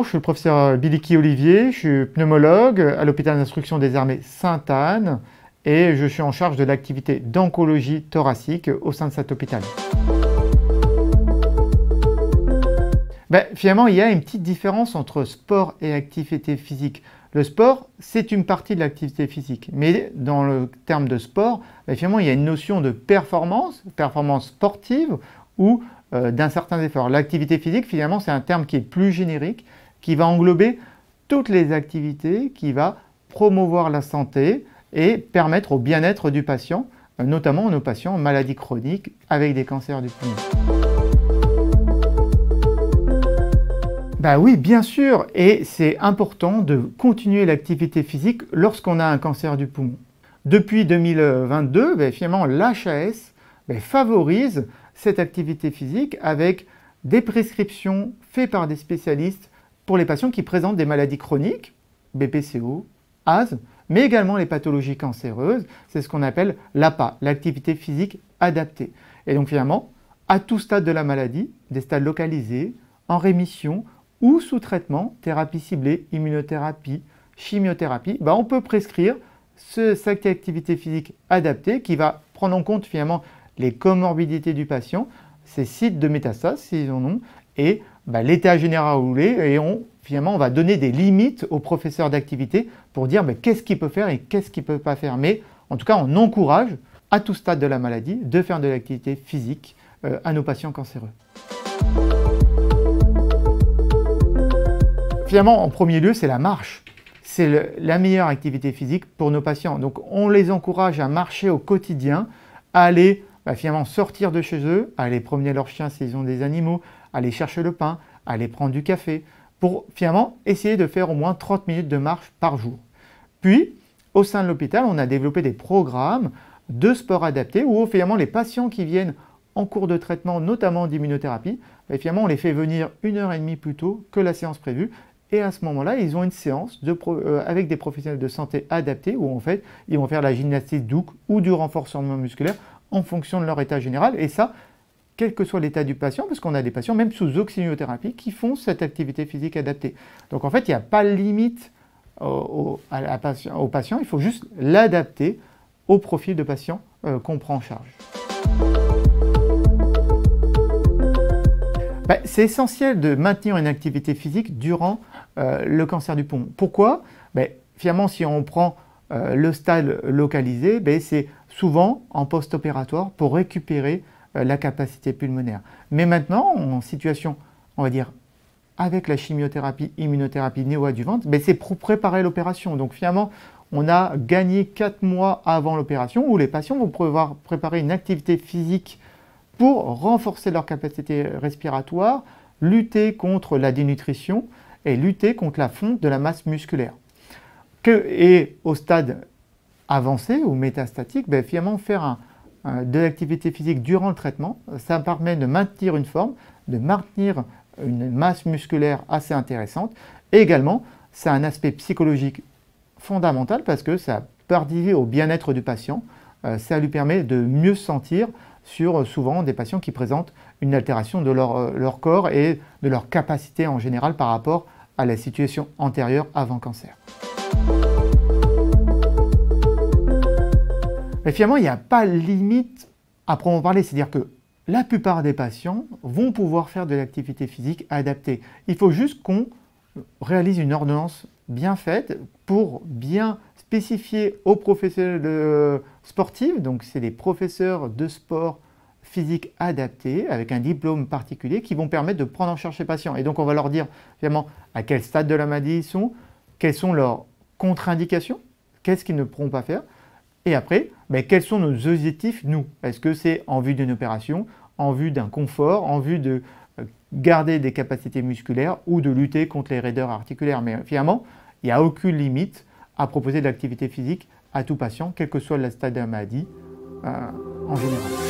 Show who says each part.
Speaker 1: je suis le professeur Biliki Olivier, je suis pneumologue à l'hôpital d'instruction des armées Sainte-Anne et je suis en charge de l'activité d'oncologie thoracique au sein de cet hôpital. Finalement, il y a une petite différence entre sport et activité physique. Le sport, c'est une partie de l'activité physique, mais dans le terme de sport, finalement, il y a une notion de performance sportive ou d'un certain effort. L'activité physique, finalement, c'est un terme qui est plus générique, qui va englober toutes les activités, qui va promouvoir la santé et permettre au bien-être du patient, notamment nos patients en maladies chroniques avec des cancers du poumon. Oui, bien sûr, et c'est important de continuer l'activité physique lorsqu'on a un cancer du poumon. Depuis 2022, finalement, l'HAS favorise cette activité physique avec des prescriptions faites par des spécialistes pour les patients qui présentent des maladies chroniques, BPCO, asthme, mais également les pathologies cancéreuses. C'est ce qu'on appelle l'APA, l'activité physique adaptée. Et donc finalement, à tout stade de la maladie, des stades localisés, en rémission ou sous traitement, thérapie ciblée, immunothérapie, chimiothérapie, on peut prescrire cette activité physique adaptée qui va prendre en compte finalement les comorbidités du patient, ses sites de métastase s'ils en ont, et l'état général où il est, et finalement on va donner des limites aux professeurs d'activité pour dire qu'est-ce qu'il peut faire et qu'est-ce qu'il ne peut pas faire. Mais en tout cas, on encourage à tout stade de la maladie de faire de l'activité physique à nos patients cancéreux. Finalement, en premier lieu, c'est la marche. C'est la meilleure activité physique pour nos patients. Donc, on les encourage à marcher au quotidien, à aller finalement sortir de chez eux, à aller promener leurs chiens s'ils ont des animaux, à aller chercher le pain, à aller prendre du café, pour finalement essayer de faire au moins 30 minutes de marche par jour. Puis, au sein de l'hôpital, on a développé des programmes de sport adaptés où finalement les patients qui viennent en cours de traitement, notamment d'immunothérapie, finalement on les fait venir 1h30 plus tôt que la séance prévue. Et à ce moment-là, ils ont une séance avec des professionnels de santé adaptés où en fait, ils vont faire la gymnastique douce ou du renforcement musculaire en fonction de leur état général. Et ça, quel que soit l'état du patient, parce qu'on a des patients même sous oxygénothérapie qui font cette activité physique adaptée. Donc en fait, il n'y a pas de limite au patient, il faut juste l'adapter au profil de patient qu'on prend en charge. C'est essentiel de maintenir une activité physique durant le cancer du poumon. Pourquoi? Finalement, si on prend le stade localisé, c'est souvent en post-opératoire pour récupérer la capacité pulmonaire. Mais maintenant, en situation, on va dire, avec la chimiothérapie, immunothérapie néoadjuvante, c'est pour préparer l'opération. Donc finalement, on a gagné 4 mois avant l'opération où les patients vont pouvoir préparer une activité physique pour renforcer leur capacité respiratoire, lutter contre la dénutrition et lutter contre la fonte de la masse musculaire. Et au stade avancé ou métastatique, finalement faire de l'activité physique durant le traitement, ça permet de maintenir une forme, de maintenir une masse musculaire assez intéressante. Et également, c'est un aspect psychologique fondamental parce que ça participe au bien-être du patient, ça lui permet de mieux se sentir sur souvent des patients qui présentent une altération de leur corps et de leur capacité en général par rapport à la situation antérieure avant cancer. Mais finalement, il n'y a pas de limite à proprement parler, c'est-à-dire que la plupart des patients vont pouvoir faire de l'activité physique adaptée. Il faut juste qu'on réalise une ordonnance bien faite pour bien spécifier aux professionnels sportifs, donc c'est des professeurs de sport physique adaptés avec un diplôme particulier qui vont permettre de prendre en charge ces patients. Et donc on va leur dire finalement à quel stade de la maladie ils sont, quelles sont leurs contre-indications, qu'est-ce qu'ils ne pourront pas faire, et après, quels sont nos objectifs, nous? Est-ce que c'est en vue d'une opération, en vue d'un confort, en vue de garder des capacités musculaires ou de lutter contre les raideurs articulaires? Mais finalement, il n'y a aucune limite à proposer de l'activité physique à tout patient, quel que soit le stade de la maladie en général.